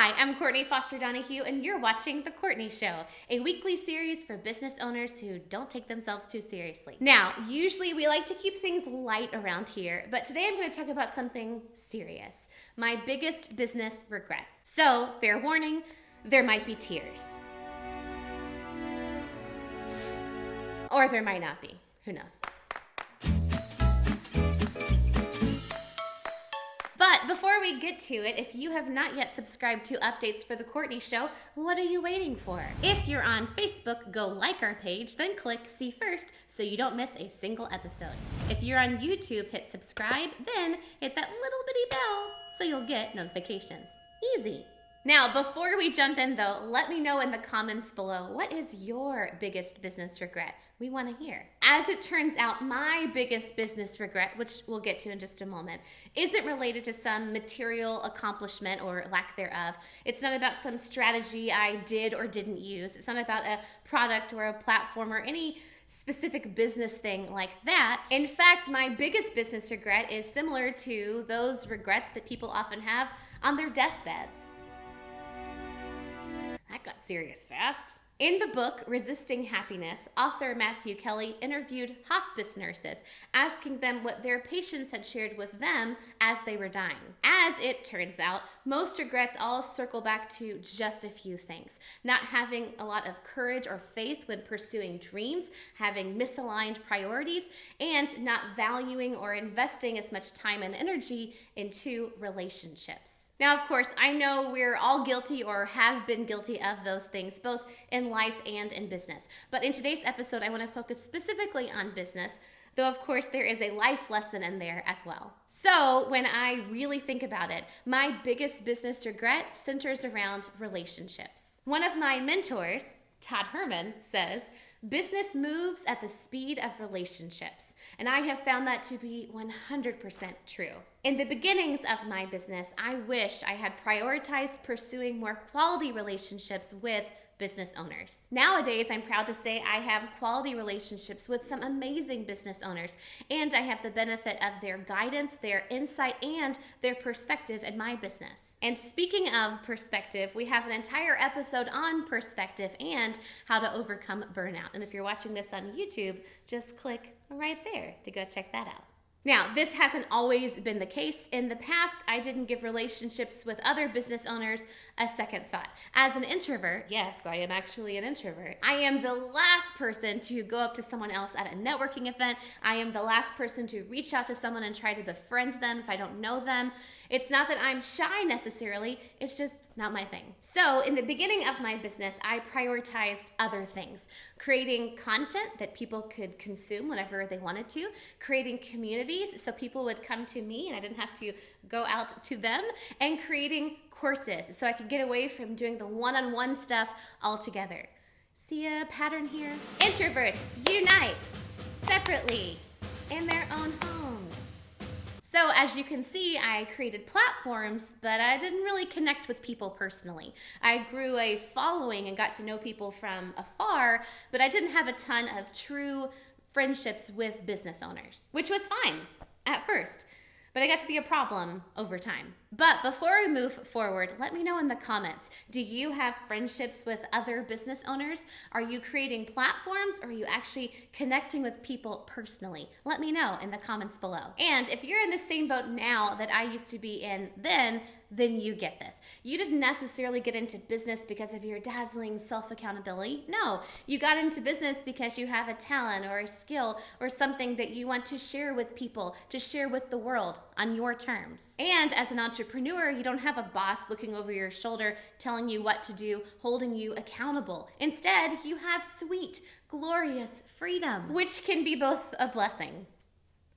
Hi, I'm Courtney Foster-Donahue, and you're watching The Courtney Show, a weekly series for business owners who don't take themselves too seriously. Now, usually we like to keep things light around here, but today I'm going to talk about something serious, my biggest business regret. So, fair warning, there might be tears. Or there might not be. Who knows? But before we get to it, if you have not yet subscribed to updates for The Courtney Show, what are you waiting for? If you're on Facebook, go like our page, then click See First so you don't miss a single episode. If you're on YouTube, hit subscribe, then hit that little bitty bell so you'll get notifications. Easy. Now, before we jump in though, let me know in the comments below, what is your biggest business regret? We want to hear. As it turns out, my biggest business regret, which we'll get to in just a moment, isn't related to some material accomplishment or lack thereof. It's not about some strategy I did or didn't use. It's not about a product or a platform or any specific business thing like that. In fact, my biggest business regret is similar to those regrets that people often have on their deathbeds. That got serious fast. In the book, Resisting Happiness, author Matthew Kelly interviewed hospice nurses, asking them what their patients had shared with them as they were dying. As it turns out, most regrets all circle back to just a few things. Not having a lot of courage or faith when pursuing dreams, having misaligned priorities, and not valuing or investing as much time and energy into relationships. Now, of course, I know we're all guilty or have been guilty of those things, both in life and in business. But in today's episode, I want to focus specifically on business, though of course there is a life lesson in there as well. So when I really think about it, my biggest business regret centers around relationships. One of my mentors, Todd Herman, says, business moves at the speed of relationships. And I have found that to be 100% true. In the beginnings of my business, I wish I had prioritized pursuing more quality relationships with business owners. Nowadays, I'm proud to say I have quality relationships with some amazing business owners, and I have the benefit of their guidance, their insight, and their perspective in my business. And speaking of perspective, we have an entire episode on perspective and how to overcome burnout. And if you're watching this on YouTube, just click right there to go check that out. Now, this hasn't always been the case. In the past, I didn't give relationships with other business owners a second thought. As an introvert, yes, I am actually an introvert, I am the last person to go up to someone else at a networking event. I am the last person to reach out to someone and try to befriend them if I don't know them. It's not that I'm shy necessarily, it's just not my thing. So in the beginning of my business, I prioritized other things. Creating content that people could consume whenever they wanted to, creating communities so people would come to me and I didn't have to go out to them, and creating courses so I could get away from doing the one-on-one stuff altogether. See a pattern here? Introverts unite separately in their own homes. So as you can see, I created platforms, but I didn't really connect with people personally. I grew a following and got to know people from afar, but I didn't have a ton of true friendships with business owners, which was fine at first. But it got to be a problem over time. But before we move forward, let me know in the comments, do you have friendships with other business owners? Are you creating platforms, or are you actually connecting with people personally? Let me know in the comments below. And if you're in the same boat now that I used to be in then you get this. You didn't necessarily get into business because of your dazzling self-accountability. No, you got into business because you have a talent or a skill or something that you want to share with people, to share with the world on your terms. And as an entrepreneur, you don't have a boss looking over your shoulder telling you what to do, holding you accountable. Instead, you have sweet, glorious freedom, which can be both a blessing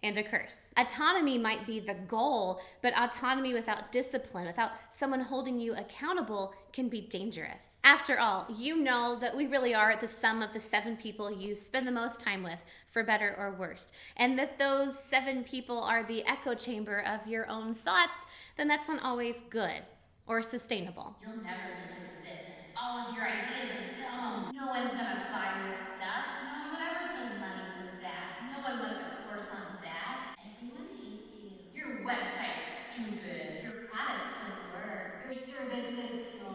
and a curse. Autonomy might be the goal, but autonomy without discipline, without someone holding you accountable, can be dangerous. After all, you know that we really are the sum of the 7 people you spend the most time with, for better or worse. And if those 7 people are the echo chamber of your own thoughts, then that's not always good or sustainable. You'll never be good at business. All of your ideas are dumb. No one's gonna buy your stuff. No one would ever pay money for that. No one wants a course on that. Everyone hates you. Your website's stupid. Your products don't work. Your service is so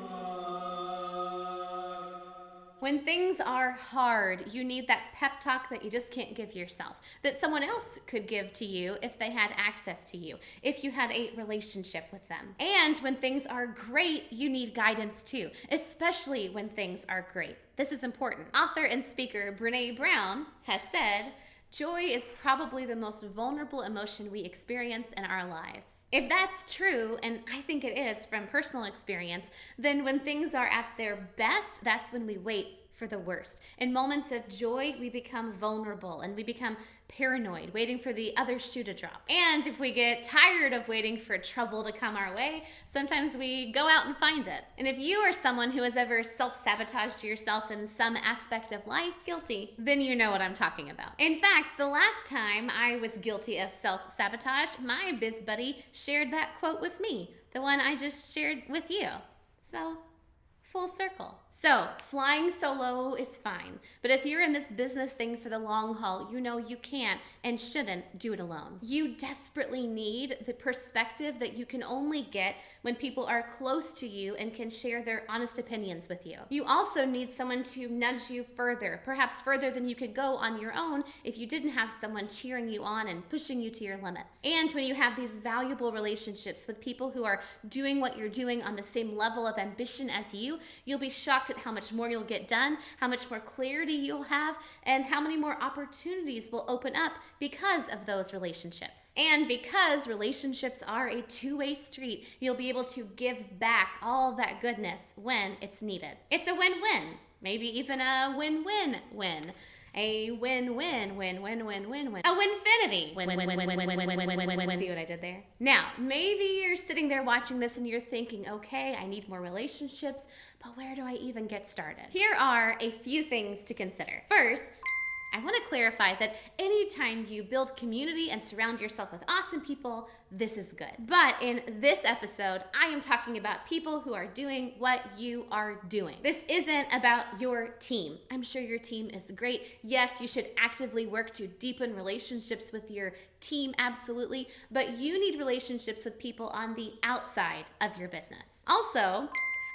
When things are hard, you need that pep talk that you just can't give yourself, that someone else could give to you if they had access to you, if you had a relationship with them. And when things are great, you need guidance too, especially when things are great. This is important. Author and speaker Brené Brown has said, joy is probably the most vulnerable emotion we experience in our lives. If that's true, and I think it is from personal experience, then when things are at their best, that's when we wait for the worst. In moments of joy, we become vulnerable and we become paranoid, waiting for the other shoe to drop. And if we get tired of waiting for trouble to come our way, sometimes we go out and find it. And if you are someone who has ever self-sabotaged yourself in some aspect of life, guilty, then you know what I'm talking about. In fact, the last time I was guilty of self-sabotage, my biz buddy shared that quote with me, the one I just shared with you. So, full circle. So, flying solo is fine, but if you're in this business thing for the long haul, you know you can't and shouldn't do it alone. You desperately need the perspective that you can only get when people are close to you and can share their honest opinions with you. You also need someone to nudge you further, perhaps further than you could go on your own if you didn't have someone cheering you on and pushing you to your limits. And when you have these valuable relationships with people who are doing what you're doing on the same level of ambition as you, you'll be shocked at how much more you'll get done, how much more clarity you'll have, and how many more opportunities will open up because of those relationships. And because relationships are a two-way street, you'll be able to give back all that goodness when it's needed. It's a win-win, maybe even a win-win-win. A win-win, win-win-win-win-win. A winfinity. Win-win-win-win-win-win-win-win. See what I did there? Now, maybe you're sitting there watching this and you're thinking, okay, I need more relationships, but where do I even get started? Here are a few things to consider. First, I want to clarify that anytime you build community and surround yourself with awesome people, this is good. But in this episode, I am talking about people who are doing what you are doing. This isn't about your team. I'm sure your team is great. Yes, you should actively work to deepen relationships with your team, absolutely. But you need relationships with people on the outside of your business. Also,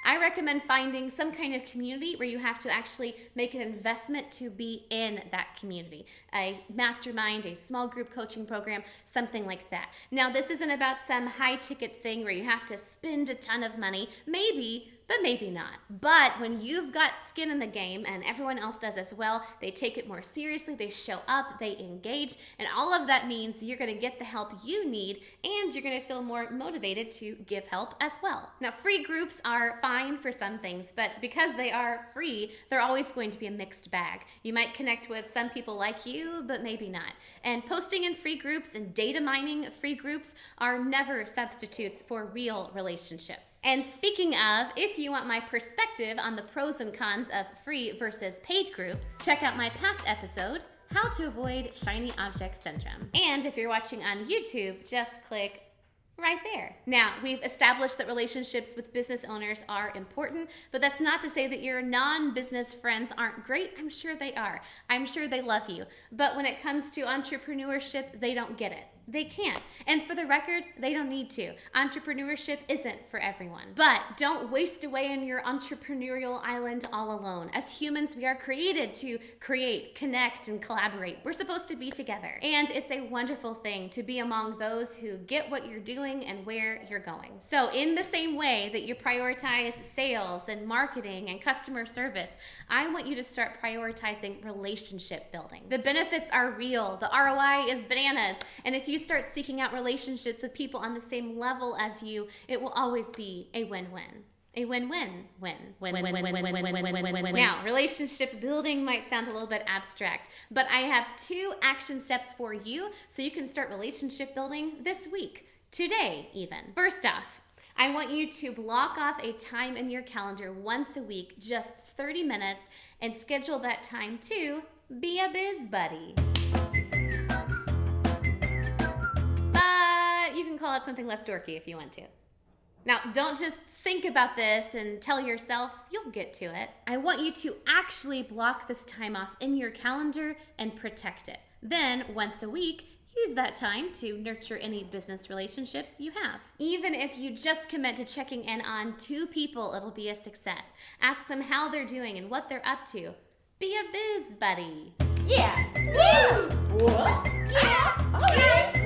I recommend finding some kind of community where you have to actually make an investment to be in that community. A mastermind, a small group coaching program, something like that. Now, this isn't about some high ticket thing where you have to spend a ton of money. Maybe, but maybe not. But when you've got skin in the game and everyone else does as well, they take it more seriously, they show up, they engage, and all of that means you're gonna get the help you need and you're gonna feel more motivated to give help as well. Now, free groups are fine for some things, but because they are free, they're always going to be a mixed bag. You might connect with some people like you, but maybe not. And posting in free groups and data mining free groups are never substitutes for real relationships. And speaking of, if you want my perspective on the pros and cons of free versus paid groups, check out my past episode, How to Avoid Shiny Object Syndrome. And if you're watching on YouTube, just click right there. Now, we've established that relationships with business owners are important, but that's not to say that your non-business friends aren't great. I'm sure they are. I'm sure they love you. But when it comes to entrepreneurship, they don't get it. They can't. And for the record, they don't need to. Entrepreneurship isn't for everyone. But don't waste away in your entrepreneurial island all alone. As humans, we are created to create, connect, and collaborate. We're supposed to be together. And it's a wonderful thing to be among those who get what you're doing and where you're going. So in the same way that you prioritize sales and marketing and customer service, I want you to start prioritizing relationship building. The benefits are real. The ROI is bananas. And if you start seeking out relationships with people on the same level as you, it will always be a win-win. A win-win-win. Now, relationship building might sound a little bit abstract, but I have 2 action steps for you so you can start relationship building this week, today even. First off, I want you to block off a time in your calendar once a week, just 30 minutes, and schedule that time to be a biz buddy. You can call it something less dorky if you want to. Now, don't just think about this and tell yourself you'll get to it. I want you to actually block this time off in your calendar and protect it. Then, once a week, Use that time to nurture any business relationships you have. Even if you just commit to checking in on 2 people, it'll be a success. Ask them how they're doing and what they're up to. Be a biz buddy. Yeah. Woo! What? Yeah. Okay.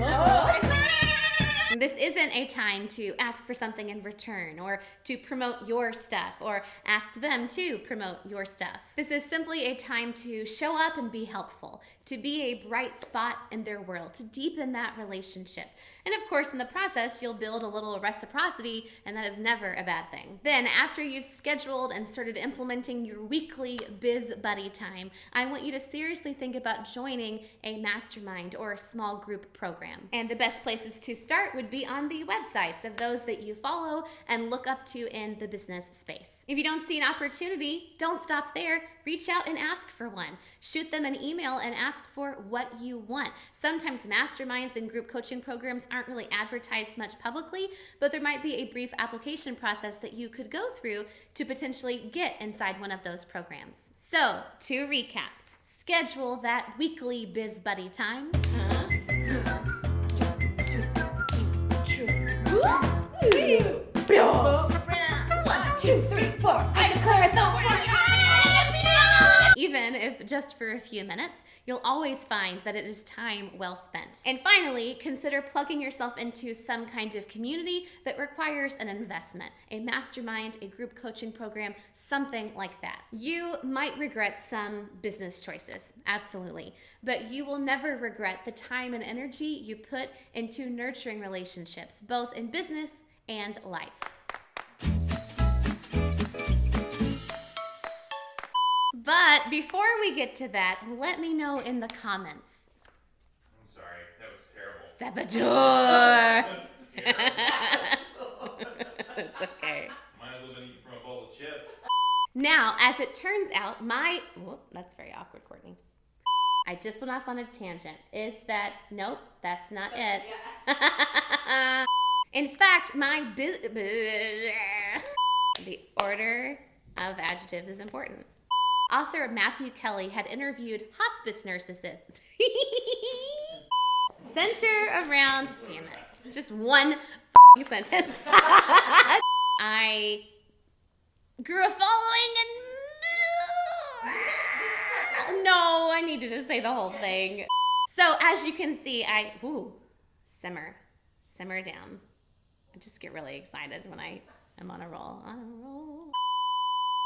This isn't a time to ask for something in return or to promote your stuff or ask them to promote your stuff. This is simply a time to show up and be helpful, to be a bright spot in their world, to deepen that relationship. And of course, in the process, you'll build a little reciprocity, and that is never a bad thing. Then, after you've scheduled and started implementing your weekly biz buddy time, I want you to seriously think about joining a mastermind or a small group program. And the best places to start would be on the websites of those that you follow and look up to in the business space. If you don't see an opportunity, don't stop there. Reach out and ask for one. Shoot them an email and ask for what you want. Sometimes masterminds and group coaching programs aren't really advertised much publicly, but there might be a brief application process that you could go through to potentially get inside one of those programs. So, to recap, schedule that weekly biz buddy time. 1, 2, 3, 4. I declare authority. Even if just for a few minutes, you'll always find that it is time well spent. And finally, consider plugging yourself into some kind of community that requires an investment, a mastermind, a group coaching program, something like that. You might regret some business choices, absolutely, but you will never regret the time and energy you put into nurturing relationships, both in business and life. But before we get to that, let me know in the comments. I'm sorry, that was terrible. Saboteur! It's okay. Might as well have been eating from a bowl of chips. Now, as it turns out, that's very awkward, Courtney. I just went off on a tangent. Nope, that's not it. In fact, the order of adjectives is important. Author Matthew Kelly had interviewed hospice nurses. Center around, damn it, just one sentence. I grew a following and no, I needed to say the whole thing. So as you can see, simmer down. I just get really excited when I am on a roll.